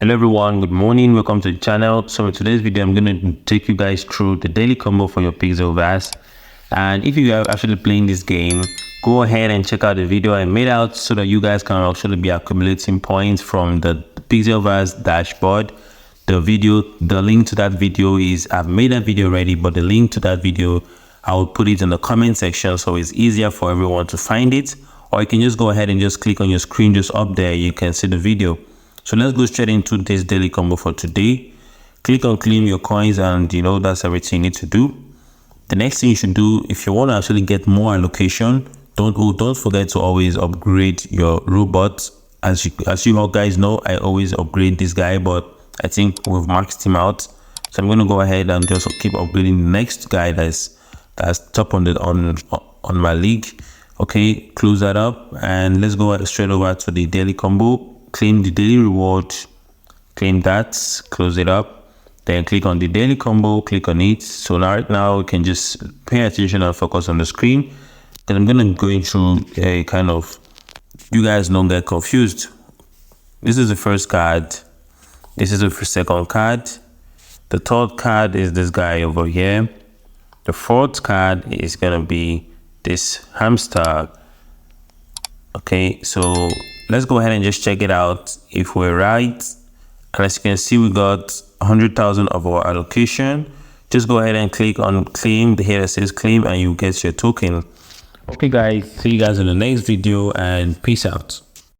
Hello everyone, good morning, welcome to the channel. So in today's video I'm going to take you guys through the daily combo for your Pixelverse. And if you are actually playing this game, go ahead and check out the video I made out so that you guys can actually be accumulating points from the Pixelverse dashboard. The link to that video is, I've made that video already, but the link to that video I will put it in the comment section so it's easier for everyone to find it. Or you can just go ahead and just click on your screen just up there, you can see the video. So let's go straight into this daily combo for today. Click on claim your coins, and that's everything you need to do. The next thing you should do, if you want to actually get more allocation, don't forget to always upgrade your robots. As you all guys know, I always upgrade this guy, but I think we've maxed him out. So I'm going to go ahead and just keep upgrading the next guy that's top on my league. Okay, close that up and let's go straight over to the daily combo. Claim the daily reward, claim that, close it up, then click on the daily combo, click on it. So right now we can just pay attention and focus on the screen, and I'm gonna go through a kind of, you guys don't get confused. This is the first card, this is the second card, the third card is this guy over here, the fourth card is gonna be this hamster. Okay, so let's go ahead and just check it out if we're right. And as you can see, we got 100,000 of our allocation. Just go ahead and click on claim, the here that says claim, and you get your token. Okay guys, see you guys in the next video, and peace out.